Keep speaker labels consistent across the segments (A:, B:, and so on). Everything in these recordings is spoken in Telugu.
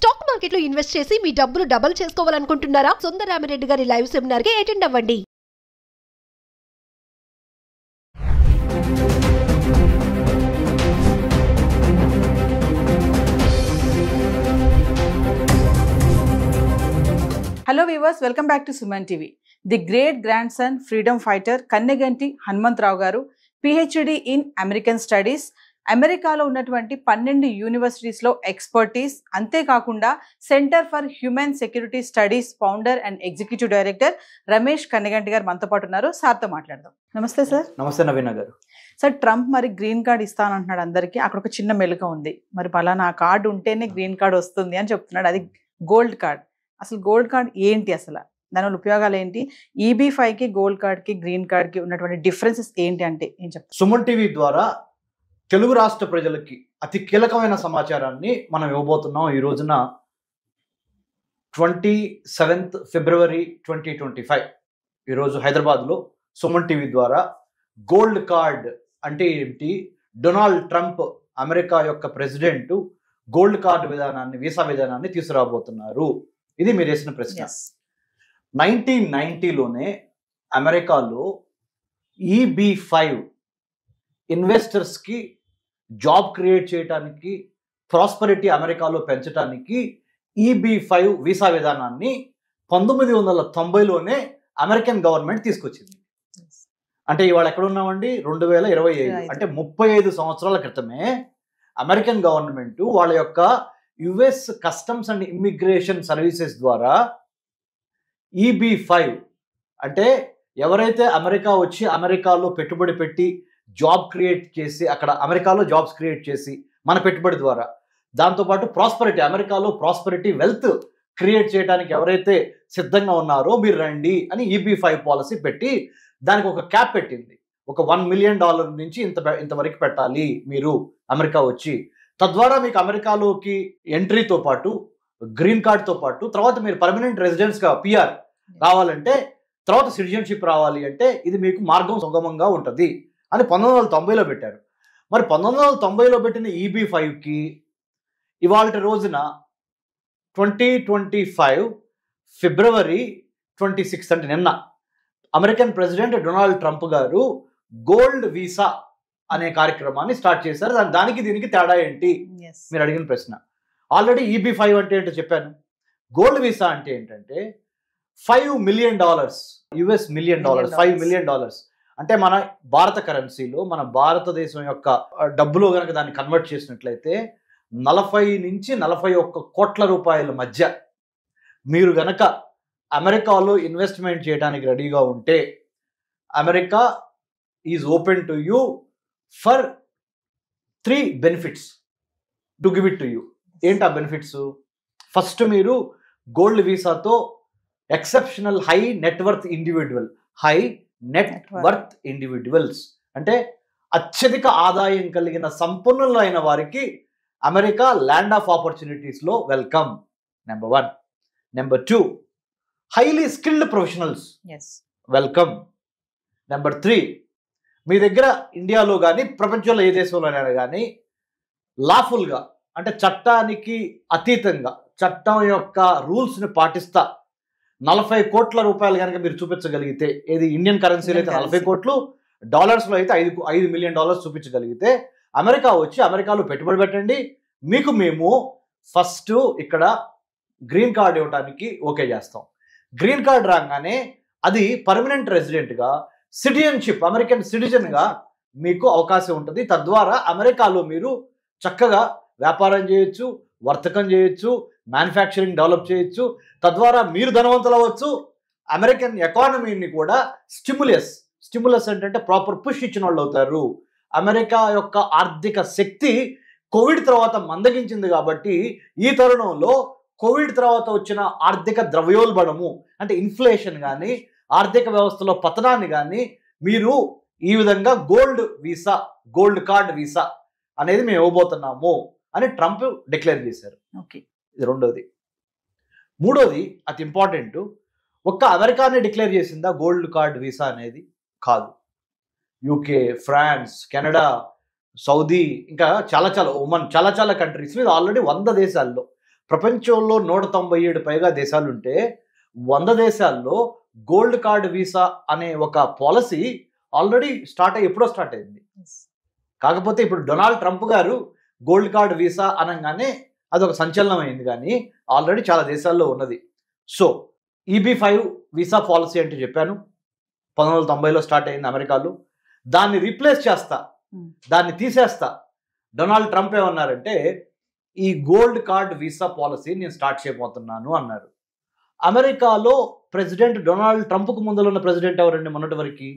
A: స్టాక్ మార్కెట్లో ఇన్వెస్ట్ చేసి మీ డబ్బులు డబుల్ చేసుకోవాలనుకుంటున్నారా? సుందరరామిరెడ్డి గారి లైవ్ సెమినార్ కి అటెండ్ అవ్వండి.
B: Hello viewers, welcome back to Suman TV. The great grandson freedom fighter Kanneganti Hanumantrao garu PhD in American Studies, అమెరికాలో ఉన్నటువంటి 12 యూనివర్సిటీస్లో ఎక్స్పర్టీస్, అంతేకాకుండా centre for human security studies founder and executive director Ramesh Kanneganti గారు మనతో పాటు ఉన్నారు. సార్తో మాట్లాడదాం. నమస్తే సార్.
C: నమస్తే నవీన గారు.
B: సార్, ట్రంప్ మరి గ్రీన్ కార్డ్ ఇస్తానంటున్నాడు అందరికీ. అక్కడ ఒక చిన్న మెలుక ఉంది, మరి పలానా కార్డు ఉంటేనే గ్రీన్ కార్డ్ వస్తుంది అని చెప్తున్నాడు. అది గోల్డ్ కార్డ్. అసలు గోల్డ్ కార్డ్ ఏంటి, అసలు దానివల్ల ఉపయోగాలు ఏంటి? EB-5కి గోల్డ్ కార్డ్కి గ్రీన్ కార్డ్కి ఉన్నటువంటి డిఫరెన్సెస్ ఏంటి అంటే ఏం చెప్తారు?
C: సుమన్ టీవీ ద్వారా తెలుగు రాష్ట్ర ప్రజలకి అతి కీలకమైన సమాచారాన్ని మనం ఇవ్వబోతున్నాం. ఈ రోజున 27th February 2025 ఈరోజు హైదరాబాద్లో సుమన్ టీవీ ద్వారా గోల్డ్ కార్డ్ అంటే ఏంటి, డొనాల్డ్ ట్రంప్ అమెరికా యొక్క ప్రెసిడెంట్ గోల్డ్ కార్డ్ విధానాన్ని, వీసా విధానాన్ని తీసుకురాబోతున్నారు. ఇది మీరు వేసిన ప్రశ్న. 1990లోనే అమెరికాలో EB-5 ఇన్వెస్టర్స్కి జాబ్ క్రియేట్ చేయడానికి, ప్రాస్పరిటీ అమెరికాలో పెంచడానికి EB-5 వీసా విధానాన్ని 1990లోనే అమెరికన్ గవర్నమెంట్ తీసుకొచ్చింది. అంటే ఇవాళ ఎక్కడ ఉన్నామండి, 2025. అంటే 35 సంవత్సరాల క్రితమే అమెరికన్ గవర్నమెంట్ వాళ్ళ యొక్క US customs and immigration services ద్వారా EB-5 అంటే ఎవరైతే అమెరికా వచ్చి అమెరికాలో పెట్టుబడి పెట్టి జాబ్ క్రియేట్ చేసి, అక్కడ అమెరికాలో జాబ్స్ క్రియేట్ చేసి మన పెట్టుబడి ద్వారా, దాంతోపాటు ప్రాస్పరిటీ, అమెరికాలో ప్రాస్పరిటీ వెల్త్ క్రియేట్ చేయడానికి ఎవరైతే సిద్ధంగా ఉన్నారో మీరు రండి అని EB-5 పాలసీ పెట్టి దానికి ఒక క్యాప్ పెట్టింది. ఒక $1 మిలియన్ నుంచి ఇంతవరకు పెట్టాలి మీరు అమెరికా వచ్చి. తద్వారా మీకు అమెరికాలోకి ఎంట్రీతో పాటు, గ్రీన్ కార్డ్తో పాటు, తర్వాత మీరు పర్మనెంట్ రెసిడెన్స్గా PR రావాలంటే, తర్వాత సిటిజన్షిప్ రావాలి అంటే ఇది మీకు మార్గం సుగమంగా ఉంటుంది అని 1990లో పెట్టారు. మరి 1990లో పెట్టిన EB-5కి ఇవాళ రోజున 2025 February 26 అంటే నిన్న అమెరికన్ ప్రెసిడెంట్ డొనాల్డ్ ట్రంప్ గారు గోల్డ్ వీసా అనే కార్యక్రమాన్ని స్టార్ట్ చేశారు. దానికి దీనికి తేడా ఏంటి మీరు అడిగిన ప్రశ్న. ఆల్రెడీ EB-5 అంటే ఏంటో చెప్పాను. గోల్డ్ వీసా అంటే ఏంటంటే $5 million, US million dollars, $5 million అంటే మన భారత కరెన్సీలో, మన భారతదేశం యొక్క డబ్బులో కనుక దాన్ని కన్వర్ట్ చేసినట్లయితే 40 నుంచి 41 కోట్ల రూపాయల మధ్య మీరు గనక అమెరికాలో ఇన్వెస్ట్మెంట్ చేయడానికి రెడీగా ఉంటే America is open to you for 3 benefits to give it to you. ఏంటి ఆ బెనిఫిట్స్? ఫస్ట్, మీరు గోల్డ్ వీసాతో ఎక్సెప్షనల్ హై నెట్వర్త్ ఇండివిడ్యువల్స్ అంటే అత్యధిక ఆదాయం కలిగిన సంపన్నులైన వారికి అమెరికా ల్యాండ్ ఆఫ్ ఆపర్చునిటీస్లో welcome, number 1. Number 2, highly skilled professionals welcome. Number 3, మీ దగ్గర ఇండియాలో కానీ ప్రపంచంలో ఏ దేశంలోనైనా కానీ లాఫుల్గా అంటే చట్టానికి అతీతంగా, చట్టం యొక్క రూల్స్ని పాటిస్తా 40 కోట్ల రూపాయలు కనుక మీరు చూపించగలిగితే, ఏది ఇండియన్ కరెన్సీలో అయితే 40 కోట్లు, డాలర్స్లో అయితే $5 మిలియన్ చూపించగలిగితే అమెరికా వచ్చి అమెరికాలో పెట్టుబడి పెట్టండి, మీకు మేము ఫస్ట్ ఇక్కడ గ్రీన్ కార్డ్ ఇవ్వడానికి ఓకే చేస్తాం. గ్రీన్ కార్డ్ రాగానే అది పర్మనెంట్ రెసిడెంట్గా, సిటిజన్షిప్, అమెరికన్ సిటిజన్గా మీకు అవకాశం ఉంటుంది. తద్వారా అమెరికాలో మీరు చక్కగా వ్యాపారం చేయొచ్చు, వర్తకం చేయొచ్చు, మ్యానుఫ్యాక్చరింగ్ డెవలప్ చేయొచ్చు. తద్వారా మీరు ధనవంతులు అవ్వచ్చు. అమెరికన్ ఎకానమీని కూడా స్టిమ్యులస్ అంటే ప్రాపర్ పుష్ ఇచ్చిన వాళ్ళు అవుతారు. అమెరికా యొక్క ఆర్థిక శక్తి కోవిడ్ తర్వాత మందగించింది కాబట్టి ఈ తరుణంలో కోవిడ్ తర్వాత వచ్చిన ఆర్థిక ద్రవ్యోల్బణము అంటే ఇన్ఫ్లేషన్ కానీ, ఆర్థిక వ్యవస్థలో పతనాన్ని కానీ మీరు ఈ విధంగా గోల్డ్ కార్డ్ వీసా అనేది మేము ఇవ్వబోతున్నాము అని ట్రంప్ డిక్లేర్ చేశారు. ఇది రెండోది. మూడోది అతి ఇంపార్టెంట్, ఒక్క అమెరికానే డిక్లేర్ చేసిందా గోల్డ్ కార్డ్ వీసా అనేది? కాదు. UK, ఫ్రాన్స్, కెనడా, సౌదీ, ఇంకా చాలా ఒమన్, చాలా కంట్రీస్ మీద ఆల్రెడీ 100 దేశాల్లో ప్రపంచంలో 197 పైగా దేశాలుంటే 100 దేశాల్లో గోల్డ్ కార్డ్ వీసా అనే ఒక పాలసీ ఆల్రెడీ ఎప్పుడో స్టార్ట్ అయింది. కాకపోతే ఇప్పుడు డొనాల్డ్ ట్రంప్ గారు గోల్డ్ కార్డ్ వీసా అనగానే అదొక సంచలనం అయింది, కానీ ఆల్రెడీ చాలా దేశాల్లో ఉన్నది. సో EB-5 వీసా పాలసీ అంటే చెప్పాను, 1990లో స్టార్ట్ అయింది అమెరికాలో. దాన్ని రీప్లేస్ చేస్తా, దాన్ని తీసేస్తా. డొనాల్డ్ ట్రంప్ ఏమన్నారంటే ఈ గోల్డ్ కార్డ్ వీసా పాలసీ నేను స్టార్ట్ చేయబోతున్నాను అన్నారు. అమెరికాలో ప్రెసిడెంట్ డొనాల్డ్ ట్రంప్కు ముందులో ఉన్న ప్రెసిడెంట్ ఎవరండి మొన్నటి వరకు?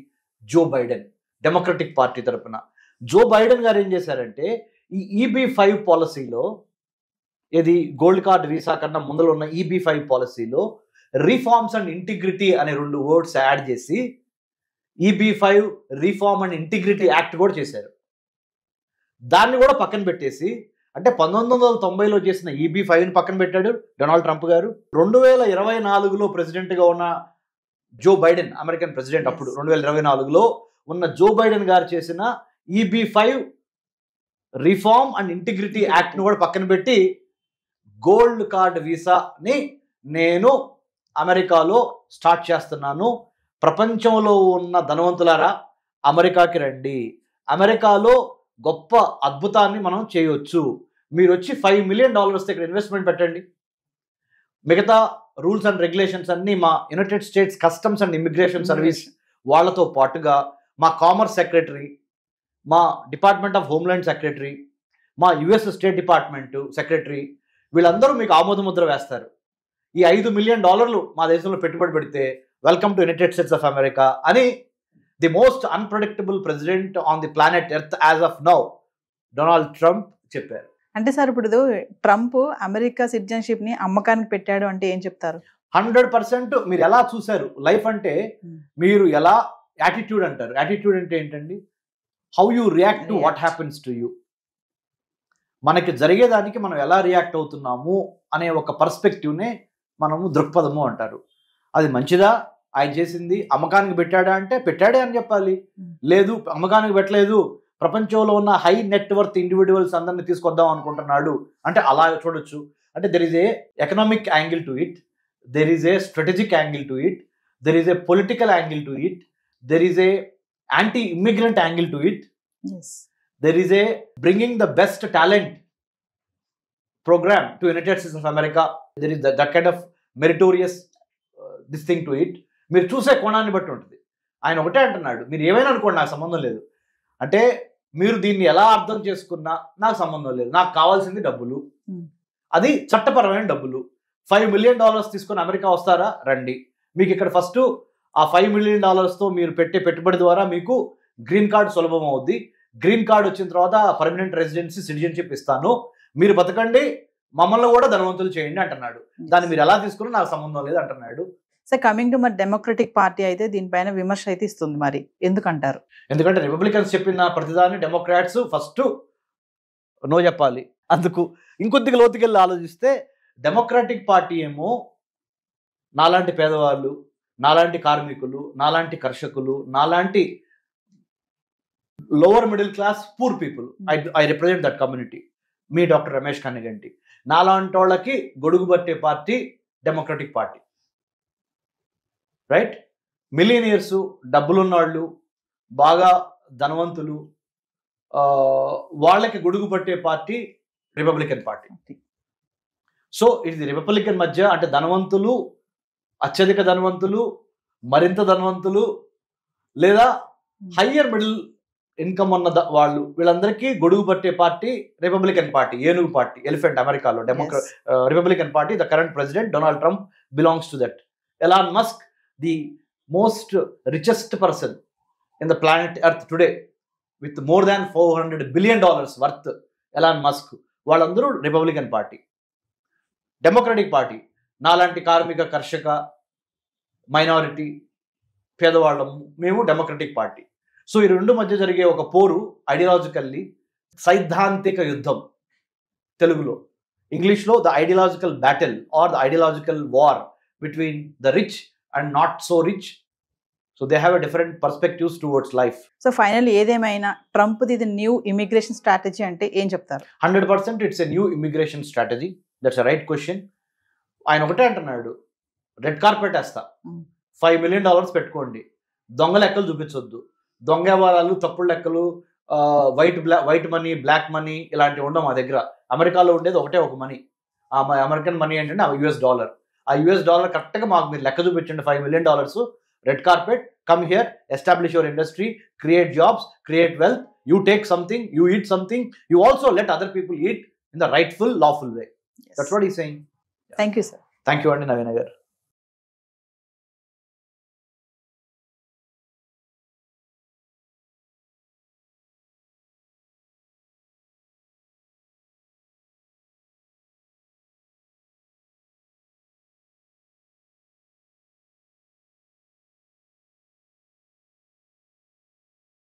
C: జో బైడెన్, డెమోక్రటిక్ పార్టీ తరఫున. జో బైడెన్ గారు ఏం చేశారంటే ఈ EB-5 పాలసీలో, ఇది గోల్డ్ కార్డ్ వీసా కన్నా ముందులో ఉన్న EB-5 పాలసీలో రిఫార్మ్స్ అండ్ ఇంటిగ్రిటీ అనే 2 వర్డ్స్ యాడ్ చేసి EB-5 reform and integrity act కూడా చేశారు. దాన్ని కూడా పక్కన పెట్టేసి, అంటే 1990లో చేసిన EB-5ని పక్కన పెట్టాడు డొనాల్డ్ ట్రంప్ గారు. 2024లో ప్రెసిడెంట్గా ఉన్న జో బైడెన్, అమెరికన్ ప్రెసిడెంట్ అప్పుడు 2024లో ఉన్న జో బైడెన్ గారు చేసిన EB-5 రిఫార్మ్ అండ్ ఇంటిగ్రిటీ యాక్ట్ను కూడా పక్కన పెట్టి గోల్డ్ కార్డ్ వీసాని నేను అమెరికాలో స్టార్ట్ చేస్తున్నాను. ప్రపంచంలో ఉన్న ధనవంతులారా అమెరికాకి రండి, అమెరికాలో గొప్ప అద్భుతాన్ని మనం చేయొచ్చు. మీరు వచ్చి $5 మిలియన్ ఇక్కడ ఇన్వెస్ట్మెంట్ పెట్టండి. మిగతా రూల్స్ అండ్ రెగ్యులేషన్స్ అన్నీ మా United states customs and immigration service వాళ్ళతో పాటుగా మా కామర్స్ సెక్రటరీ, మా డిపార్ట్మెంట్ ఆఫ్ హోమ్లాండ్ సెక్రటరీ, మా US స్టేట్ డిపార్ట్మెంట్ సెక్రటరీ, వీళ్ళందరూ మీకు ఆమోదముద్ర వేస్తారు. ఈ $5 మిలియన్ మా దేశంలో పెట్టుబడి పెడితే welcome to United States of America అని the most unpredictable president on the planet earth as of now Donald Trump చెప్పారు.
B: అంటే సార్ ఇప్పుడు ట్రంప్ అమెరికా సిటిజన్షిప్ ని అమ్మకానికి పెట్టాడు అంటే ఏం చెప్తారు?
C: 100% మీరు ఎలా చూసారు లైఫ్ అంటే, మీరు ఎలా యాటిట్యూడ్ అంటారు. యాటిట్యూడ్ అంటే ఏంటండి? How you react to what happens to you. మనకి జరిగేదానికి మనం ఎలా రియాక్ట్ అవుతున్నాము అనే ఒక పర్స్పెక్టివ్నే మనము దృక్పథము అంటారు. అది మంచిదా? ఆయన చేసింది అమ్మకానికి పెట్టాడా అంటే పెట్టాడే అని చెప్పాలి. లేదు అమ్మకానికి పెట్టలేదు, ప్రపంచంలో ఉన్న హై నెట్వర్త్ ఇండివిజువల్స్ అందరినీ తీసుకొద్దాం అనుకుంటున్నాడు అంటే అలా చూడొచ్చు. అంటే there is a economic angle to it, there is a strategic angle to it, there is a political angle to it, there is a anti-immigrant angle to it.
B: Yes.
C: There is a bringing the best talent program to United States of America. There is that kind of meritorious this thing to it. మీరు చూసే కోణాన్ని బట్టి ఉంటుంది. ఆయన ఒకటే అంటున్నాడు, మీరు ఏమైనా అనుకోండి నాకు సంబంధం లేదు అంటే, మీరు దీన్ని ఎలా అర్థం చేసుకున్నా నాకు సంబంధం లేదు, నాకు కావాల్సింది డబ్బులు, అది చట్టపరమైన డబ్బులు. $5 మిలియన్ తీసుకొని అమెరికా వస్తారా? రండి. మీకు ఇక్కడ ఫస్ట్ ఆ $5 మిలియన్ తో మీరు పెట్టే పెట్టుబడి ద్వారా మీకు గ్రీన్ కార్డ్ సులభం అవుద్ది. గ్రీన్ కార్డ్ వచ్చిన తర్వాత పర్మనెంట్ రెసిడెన్సీ సిటిజన్షిప్ ఇస్తాను, మీరు బతకండి, మమ్మల్ని కూడా ధనవంతులు చేయండి అంటున్నాడు. దాన్ని మీరు ఎలా తీసుకున్నా నాకు సంబంధం లేదు అంటున్నాడు.
B: సో కమింగ్ టు మరి డెమోక్రటిక్ పార్టీ అయితే దీనిపైన విమర్శ అయితే ఇస్తుంది, మరి ఎందుకంటారు?
C: ఎందుకంటే రిపబ్లికన్స్ చెప్పిన ప్రతిదాన్ని డెమోక్రాట్స్ ఫస్ట్ నో చెప్పాలి. అందుకు ఇంకొద్దిగా లోతుకెళ్ళి ఆలోచిస్తే డెమోక్రాటిక్ పార్టీ ఏమో నాలాంటి పేదవాళ్ళు, నాలాంటి కార్మికులు, నాలాంటి కర్షకులు, నాలాంటి lower middle class poor people, I represent that community. మీ డాక్టర్ రమేష్ కన్నగంటి నాలాంటి వాళ్ళకి గొడుగు పట్టే party Democratic party, right? Millionaires, డబ్బులున్న వాళ్ళు, బాగా ధనవంతులు, వాళ్ళకి గొడుగు పట్టే పార్టీ రిపబ్లికన్ పార్టీ. సో ఇది రిపబ్లికన్ మధ్య అంటే ధనవంతులు, అత్యధిక ధనవంతులు, మరింత ధనవంతులు, లేదా హయ్యర్ మిడిల్ ఇన్కమ్ ఉన్న వాళ్ళు, వీళ్ళందరికీ గొడుగు పట్టే పార్టీ రిపబ్లికన్ పార్టీ, ఏనుగు పార్టీ, ఎలిఫెంట్ అమెరికాలో Republican party. The current president Donald Trump belongs to that. Elon Musk, the most richest person in the planet earth today with more than $400 billion worth Elon Musk, వాళ్ళందరూ రిపబ్లికన్ పార్టీ. డెమోక్రటిక్ పార్టీ నాలాంటి కార్మిక, కర్షక, మైనారిటీ, పేదవాళ్ళము, మేము డెమోక్రటిక్ పార్టీ. సో ఈ రెండు మధ్య జరిగే ఒక పోరు ఐడియాలజికల్లీ సైద్ధాంతిక యుద్ధం, తెలుగులో, ఇంగ్లీష్లో the ideological battle or the ideological war between the rich and not so rich. So they have a different perspectives towards life.
B: So final ఏదేమైనా Trump the new immigration strategy అంటే ఏం చెప్తారు?
C: 100% it's a new immigration strategy. That's a right question. ఆయన ఒకటే అంటున్నాడు, రెడ్ కార్పెట్ వేస్తా, $5 million పెట్టుకోండి, దొంగ లెక్కలు చూపించొద్దు, దొంగ వ్యవహారాలు, తప్పుడు లెక్కలు, వైట్ మనీ, బ్లాక్ మనీ ఇలాంటివి ఉండవు మా దగ్గర. అమెరికాలో ఉండేది ఒకటే ఒక మనీ, ఆ అమెరికన్ మనీ ఏంటంటే $US. ఆ $US కరెక్ట్గా మాకు మీరు లెక్క చూపించండి, $5 million, red carpet, come here, establish your industry, create jobs, create wealth, you take something, you eat something, you also let other people eat in the rightful, lawful way. That's what he's saying.
B: Thank you, sir.
C: Thank you, Naveen Garu.